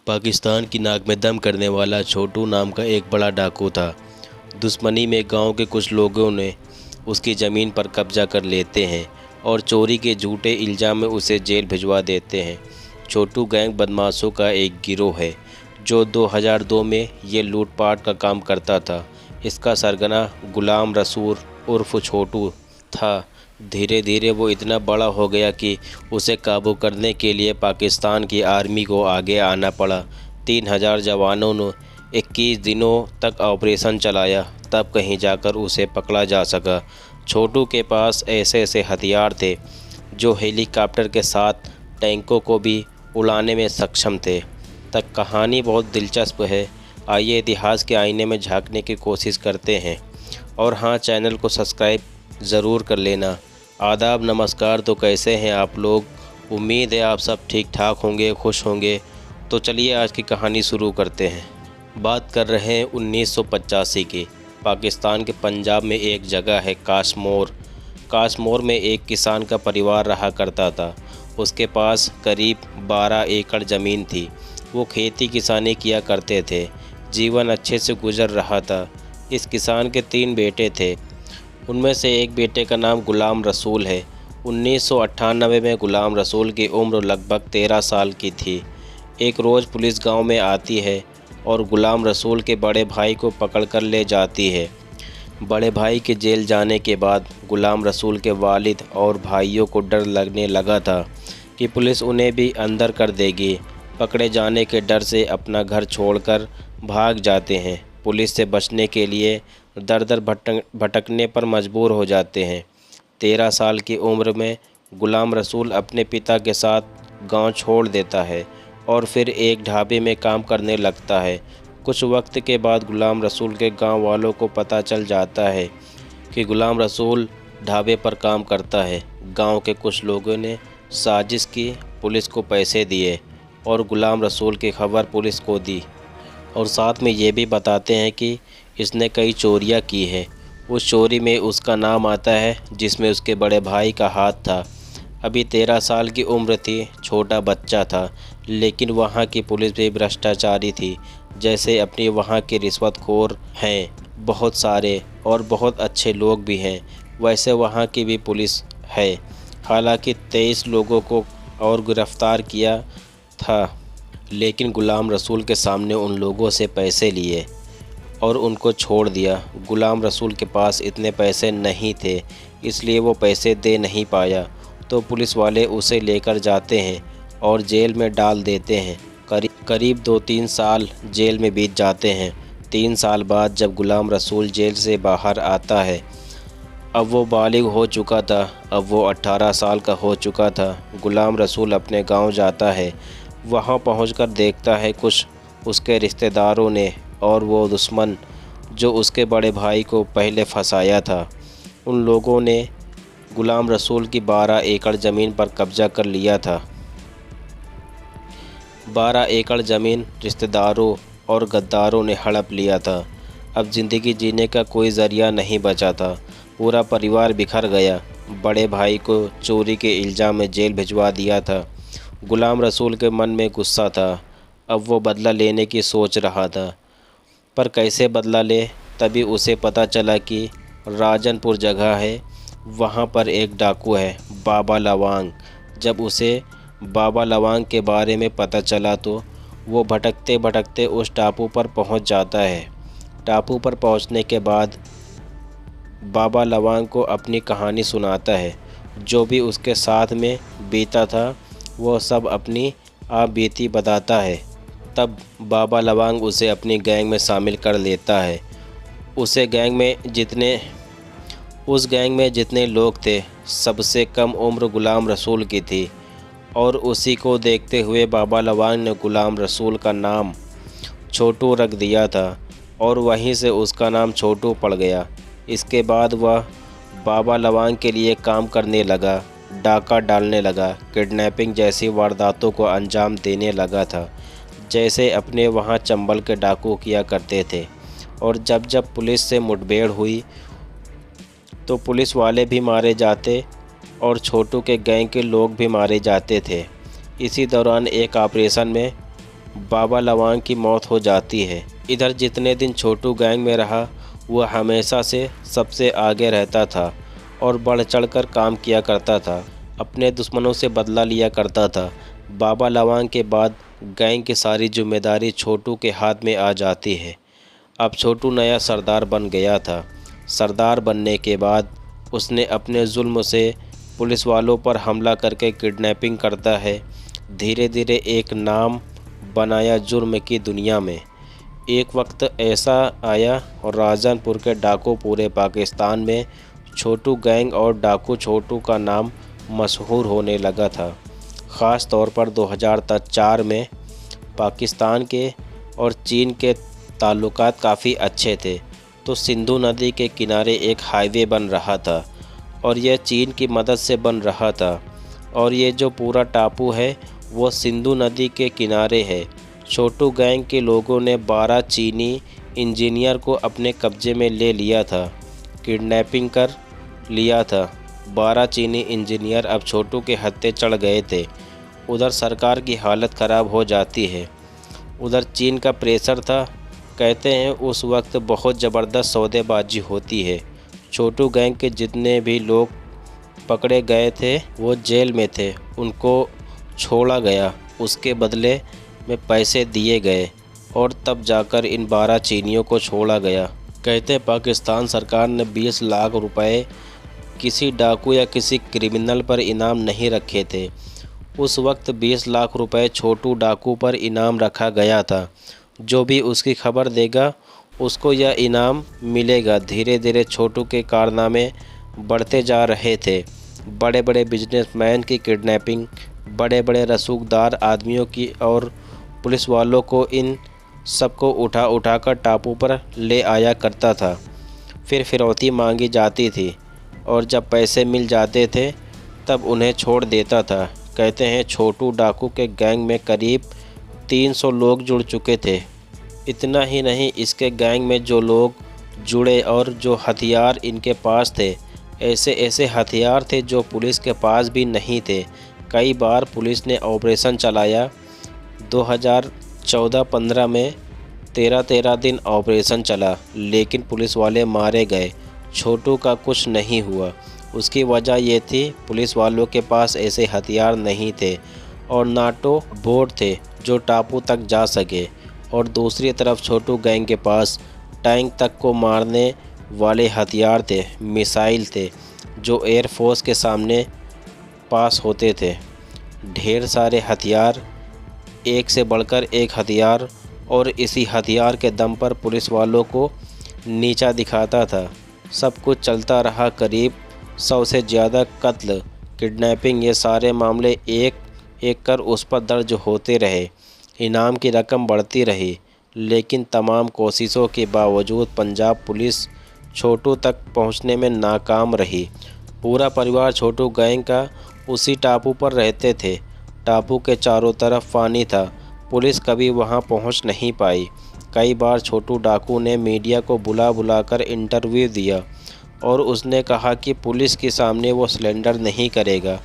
पाकिस्तान की नाक में दम करने वाला छोटू नाम का एक बड़ा डाकू था। दुश्मनी में गांव के कुछ लोगों ने उसकी ज़मीन पर कब्जा कर लेते हैं और चोरी के झूठे इल्ज़ाम में उसे जेल भिजवा देते हैं। छोटू गैंग बदमाशों का एक गिरोह है जो 2002 में ये लूटपाट का काम करता था। इसका सरगना गुलाम रसूल उर्फ छोटू था। धीरे धीरे वो इतना बड़ा हो गया कि उसे काबू करने के लिए पाकिस्तान की आर्मी को आगे आना पड़ा। 3000 जवानों ने 21 दिनों तक ऑपरेशन चलाया, तब कहीं जाकर उसे पकड़ा जा सका। छोटू के पास ऐसे ऐसे हथियार थे जो हेलीकॉप्टर के साथ टैंकों को भी उड़ाने में सक्षम थे। तक कहानी बहुत दिलचस्प है। आइए इतिहास के आईने में झांकने की कोशिश करते हैं। और हाँ, चैनल को सब्सक्राइब ज़रूर कर लेना। आदाब, नमस्कार। तो कैसे हैं आप लोग? उम्मीद है आप सब ठीक ठाक होंगे, खुश होंगे। तो चलिए आज की कहानी शुरू करते हैं। बात कर रहे हैं 1985 की। पाकिस्तान के पंजाब में एक जगह है काशमोर। काशमोर में एक किसान का परिवार रहा करता था। उसके पास करीब 12 एकड़ ज़मीन थी। वो खेती किसानी किया करते थे। जीवन अच्छे से गुजर रहा था। इस किसान के 3 बेटे थे। उनमें से एक बेटे का नाम गुलाम रसूल है। 1998 में गुलाम रसूल की उम्र लगभग 13 साल की थी। एक रोज़ पुलिस गांव में आती है और गुलाम रसूल के बड़े भाई को पकड़कर ले जाती है। बड़े भाई के जेल जाने के बाद गुलाम रसूल के वालिद और भाइयों को डर लगने लगा था कि पुलिस उन्हें भी अंदर कर देगी। पकड़े जाने के डर से अपना घर छोड़कर भाग जाते हैं। पुलिस से बचने के लिए दर दर भटकने पर मजबूर हो जाते हैं। 13 साल की उम्र में गुलाम रसूल अपने पिता के साथ गांव छोड़ देता है और फिर एक ढाबे में काम करने लगता है। कुछ वक्त के बाद गुलाम रसूल के गांव वालों को पता चल जाता है कि गुलाम रसूल ढाबे पर काम करता है। गांव के कुछ लोगों ने साजिश की, पुलिस को पैसे दिए और गुलाम रसूल की खबर पुलिस को दी और साथ में ये भी बताते हैं कि इसने कई चोरियां की है। उस चोरी में उसका नाम आता है जिसमें उसके बड़े भाई का हाथ था। अभी 13 साल की उम्र थी, छोटा बच्चा था, लेकिन वहाँ की पुलिस भी भ्रष्टाचारी थी। जैसे अपनी वहाँ के रिश्वतखोर हैं बहुत सारे और बहुत अच्छे लोग भी हैं, वैसे वहाँ की भी पुलिस है। हालांकि 23 लोगों को और गिरफ़्तार किया था, लेकिन गुलाम रसूल के सामने उन लोगों से पैसे लिए और उनको छोड़ दिया। गुलाम रसूल के पास इतने पैसे नहीं थे, इसलिए वो पैसे दे नहीं पाया। तो पुलिस वाले उसे लेकर जाते हैं और जेल में डाल देते हैं। करीब 2-3 साल जेल में बीत जाते हैं। 3 साल बाद जब गुलाम रसूल जेल से बाहर आता है, अब वो बालिग हो चुका था। अब वो 18 साल का हो चुका था। गुलाम रसूल अपने गांव जाता है। वहां पहुंचकर देखता है कुछ उसके रिश्तेदारों ने और वो दुश्मन जो उसके बड़े भाई को पहले फंसाया था, उन लोगों ने गुलाम रसूल की 12 एकड़ ज़मीन पर कब्जा कर लिया था। 12 एकड़ ज़मीन रिश्तेदारों और गद्दारों ने हड़प लिया था। अब ज़िंदगी जीने का कोई ज़रिया नहीं बचा था। पूरा परिवार बिखर गया। बड़े भाई को चोरी के इल्ज़ाम में जेल भिजवा दिया था। गुलाम रसूल के मन में गुस्सा था। अब वो बदला लेने की सोच रहा था, पर कैसे बदला ले? तभी उसे पता चला कि राजनपुर जगह है, वहाँ पर एक डाकू है, बाबा लवांग। जब उसे बाबा लवांग के बारे में पता चला तो वो भटकते भटकते उस टापू पर पहुँच जाता है। टापू पर पहुँचने के बाद बाबा लवांग को अपनी कहानी सुनाता है। जो भी उसके साथ में बीता था वो सब अपनी आप बीती बताता है। तब बाबा लवांग उसे अपनी गैंग में शामिल कर लेता है। उस गैंग में जितने लोग थे, सबसे कम उम्र गुलाम रसूल की थी और उसी को देखते हुए बाबा लवांग ने गुलाम रसूल का नाम छोटू रख दिया था और वहीं से उसका नाम छोटू पड़ गया। इसके बाद वह बाबा लवांग के लिए काम करने लगा, डाका डालने लगा, किडनैपिंग जैसी वारदातों को अंजाम देने लगा था, जैसे अपने वहाँ चंबल के डाकू किया करते थे। और जब जब पुलिस से मुठभेड़ हुई तो पुलिस वाले भी मारे जाते और छोटू के गैंग के लोग भी मारे जाते थे। इसी दौरान एक ऑपरेशन में बाबा लवांग की मौत हो जाती है। इधर जितने दिन छोटू गैंग में रहा वह हमेशा से सबसे आगे रहता था और बढ़ चढ़कर काम किया करता था, अपने दुश्मनों से बदला लिया करता था। बाबा लवांग के बाद गैंग की सारी जिम्मेदारी छोटू के हाथ में आ जाती है। अब छोटू नया सरदार बन गया था। सरदार बनने के बाद उसने अपने जुल्म से पुलिस वालों पर हमला करके किडनैपिंग करता है। धीरे धीरे एक नाम बनाया जुर्म की दुनिया में। एक वक्त ऐसा आया और राजनपुर के डाकू पूरे पाकिस्तान में छोटू गैंग और डाकू छोटू का नाम मशहूर होने लगा था। ख़ास तौर पर 2004 में पाकिस्तान के और चीन के ताल्लुकात काफ़ी अच्छे थे, तो सिंधु नदी के किनारे एक हाईवे बन रहा था और यह चीन की मदद से बन रहा था। और ये जो पूरा टापू है वो सिंधु नदी के किनारे है। छोटू गैंग के लोगों ने 12 चीनी इंजीनियर को अपने कब्जे में ले लिया था, किडनैपिंग कर लिया था। 12 चीनी इंजीनियर अब छोटू के हत्थे चढ़ गए थे। उधर सरकार की हालत ख़राब हो जाती है, उधर चीन का प्रेशर था। कहते हैं उस वक्त बहुत ज़बरदस्त सौदेबाजी होती है। छोटू गैंग के जितने भी लोग पकड़े गए थे वो जेल में थे, उनको छोड़ा गया, उसके बदले में पैसे दिए गए और तब जाकर इन 12 चीनियों को छोड़ा गया। कहते हैं पाकिस्तान सरकार ने 20 लाख रुपए किसी डाकू या किसी क्रिमिनल पर इनाम नहीं रखे थे। उस वक्त 20 लाख रुपए छोटू डाकू पर इनाम रखा गया था। जो भी उसकी खबर देगा उसको यह इनाम मिलेगा। धीरे धीरे छोटू के कारनामे बढ़ते जा रहे थे। बड़े बड़े बिजनेसमैन की किडनैपिंग, बड़े बड़े रसूखदार आदमियों की और पुलिस वालों को, इन सबको उठा कर टापू पर ले आया करता था। फिर फिरौती मांगी जाती थी और जब पैसे मिल जाते थे तब उन्हें छोड़ देता था। कहते हैं छोटू डाकू के गैंग में करीब 300 लोग जुड़ चुके थे। इतना ही नहीं, इसके गैंग में जो लोग जुड़े और जो हथियार इनके पास थे, ऐसे ऐसे हथियार थे जो पुलिस के पास भी नहीं थे। कई बार पुलिस ने ऑपरेशन चलाया। 2014-15 में 13 दिन ऑपरेशन चला, लेकिन पुलिस वाले मारे गए। छोटू का कुछ नहीं हुआ। उसकी वजह ये थी पुलिस वालों के पास ऐसे हथियार नहीं थे और नाटो बोट थे जो टापू तक जा सके। और दूसरी तरफ छोटू गैंग के पास टैंक तक को मारने वाले हथियार थे, मिसाइल थे जो एयरफोर्स के सामने पास होते थे। ढेर सारे हथियार, एक से बढ़कर एक हथियार, और इसी हथियार के दम पर पुलिस वालों को नीचा दिखाता था। सब कुछ चलता रहा। करीब 100 से ज़्यादा कत्ल, किडनैपिंग, ये सारे मामले एक एक कर उस पर दर्ज होते रहे। इनाम की रकम बढ़ती रही, लेकिन तमाम कोशिशों के बावजूद पंजाब पुलिस छोटू तक पहुंचने में नाकाम रही। पूरा परिवार छोटू गैंग का उसी टापू पर रहते थे। टापू के चारों तरफ पानी था, पुलिस कभी वहां पहुंच नहीं पाई। कई बार छोटू डाकू ने मीडिया को बुला कर इंटरव्यू दिया और उसने कहा कि पुलिस के सामने वो सिलेंडर नहीं करेगा,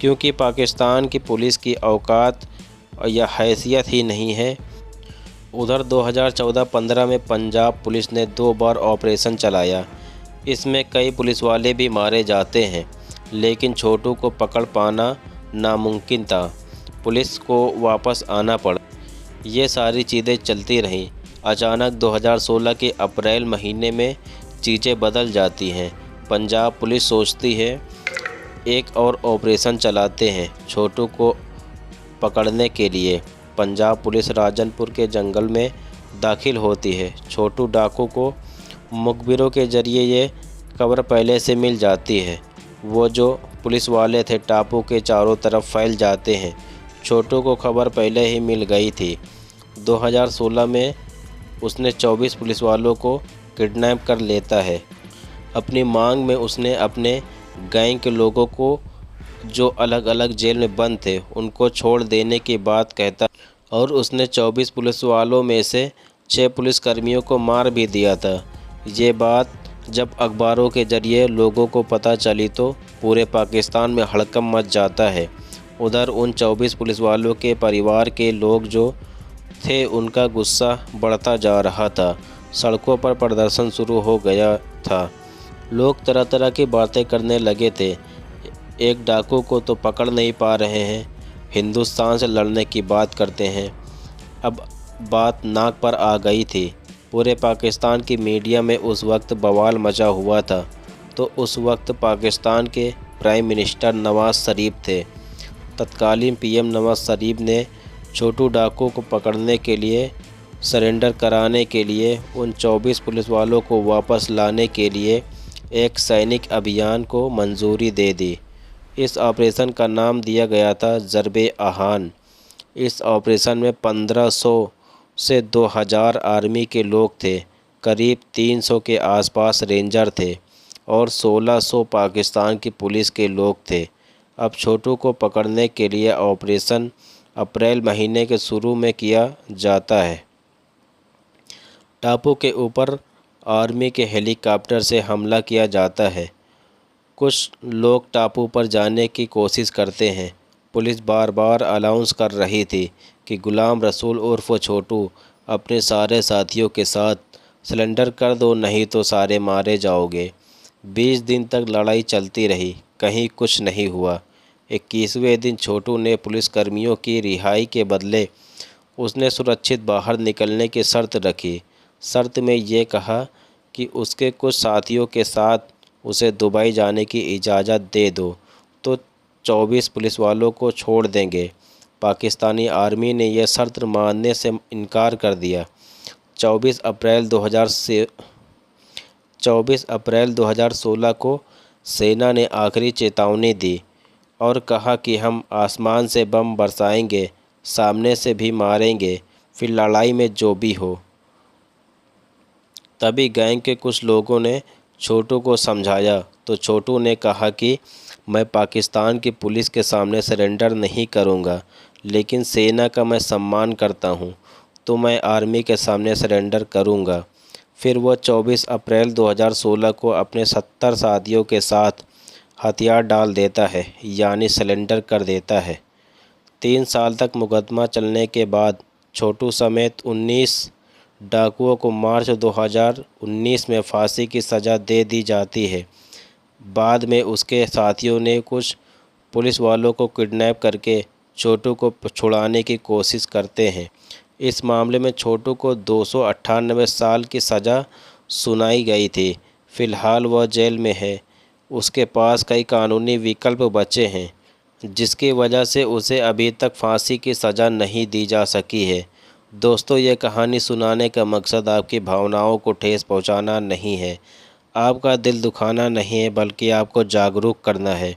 क्योंकि पाकिस्तान की पुलिस की औकात या हैसियत ही नहीं है। उधर 2014-15 में पंजाब पुलिस ने 2 बार ऑपरेशन चलाया। इसमें कई पुलिस वाले भी मारे जाते हैं, लेकिन छोटू को पकड़ पाना नामुमकिन था। पुलिस को वापस आना पड़ा। ये सारी चीज़ें चलती रहीं। अचानक 2016 के अप्रैल महीने में चीज़ें बदल जाती हैं। पंजाब पुलिस सोचती है एक और ऑपरेशन चलाते हैं छोटू को पकड़ने के लिए। पंजाब पुलिस राजनपुर के जंगल में दाखिल होती है। छोटू डाकू को मुखबिरों के ज़रिए ये खबर पहले से मिल जाती है। वो जो पुलिस वाले थे टापू के चारों तरफ फैल जाते हैं। छोटू को खबर पहले ही मिल गई थी। 2016 में उसने 24 पुलिस वालों को किडनैप कर लेता है। अपनी मांग में उसने अपने गैंग के लोगों को जो अलग अलग जेल में बंद थे उनको छोड़ देने की बात कहता, और उसने 24 पुलिस वालों में से 6 पुलिसकर्मियों को मार भी दिया था। ये बात जब अखबारों के ज़रिए लोगों को पता चली तो पूरे पाकिस्तान में हड़कंप मच जाता है। उधर उन 24 पुलिस वालों के परिवार के लोग जो थे उनका गुस्सा बढ़ता जा रहा था। सड़कों पर प्रदर्शन शुरू हो गया था। लोग तरह तरह की बातें करने लगे थे। एक डाकू को तो पकड़ नहीं पा रहे हैं, हिंदुस्तान से लड़ने की बात करते हैं। अब बात नाक पर आ गई थी। पूरे पाकिस्तान की मीडिया में उस वक्त बवाल मचा हुआ था। तो उस वक्त पाकिस्तान के प्राइम मिनिस्टर नवाज़ शरीफ थे। तत्कालीन पीएम नवाज़ शरीफ ने छोटू डाकू को पकड़ने के लिए, सरेंडर कराने के लिए, उन 24 पुलिस वालों को वापस लाने के लिए एक सैनिक अभियान को मंजूरी दे दी। इस ऑपरेशन का नाम दिया गया था ज़रबे आहान। इस ऑपरेशन में 1500 से 2000 आर्मी के लोग थे, करीब 300 के आसपास रेंजर थे और 1600 पाकिस्तान की पुलिस के लोग थे। अब छोटू को पकड़ने के लिए ऑपरेशन अप्रैल महीने के शुरू में किया जाता है। टापू के ऊपर आर्मी के हेलीकॉप्टर से हमला किया जाता है। कुछ लोग टापू पर जाने की कोशिश करते हैं। पुलिस बार बार अनाउंस कर रही थी कि गुलाम रसूल उर्फ छोटू अपने सारे साथियों के साथ सरेंडर कर दो, नहीं तो सारे मारे जाओगे। 20 दिन तक लड़ाई चलती रही, कहीं कुछ नहीं हुआ। 21वें दिन छोटू ने पुलिसकर्मियों की रिहाई के बदले उसने सुरक्षित बाहर निकलने की शर्त रखी। शर्त में ये कहा कि उसके कुछ साथियों के साथ उसे दुबई जाने की इजाज़त दे दो तो 24 पुलिस वालों को छोड़ देंगे। पाकिस्तानी आर्मी ने यह शर्त मानने से इनकार कर दिया। 24 अप्रैल 2016 को सेना ने आखिरी चेतावनी दी और कहा कि हम आसमान से बम बरसाएंगे, सामने से भी मारेंगे, फिर लड़ाई में जो भी हो। तभी गैंग के कुछ लोगों ने छोटू को समझाया तो छोटू ने कहा कि मैं पाकिस्तान की पुलिस के सामने सरेंडर नहीं करूंगा, लेकिन सेना का मैं सम्मान करता हूं, तो मैं आर्मी के सामने सरेंडर करूंगा। फिर वह 24 अप्रैल 2016 को अपने 70 साथियों के साथ हथियार डाल देता है, यानी सरेंडर कर देता है। 3 साल तक मुकदमा चलने के बाद छोटू समेत 19 डाकुओं को मार्च 2019 में फांसी की सज़ा दे दी जाती है। बाद में उसके साथियों ने कुछ पुलिस वालों को किडनैप करके छोटू को छुड़ाने की कोशिश करते हैं। इस मामले में छोटू को 298 साल की सज़ा सुनाई गई थी। फ़िलहाल वह जेल में है। उसके पास कई कानूनी विकल्प बचे हैं, जिसकी वजह से उसे अभी तक फांसी की सज़ा नहीं दी जा सकी है। दोस्तों, ये कहानी सुनाने का मकसद आपकी भावनाओं को ठेस पहुंचाना नहीं है, आपका दिल दुखाना नहीं है, बल्कि आपको जागरूक करना है।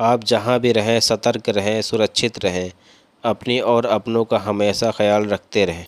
आप जहां भी रहें सतर्क रहें, सुरक्षित रहें, अपनी और अपनों का हमेशा ख्याल रखते रहें।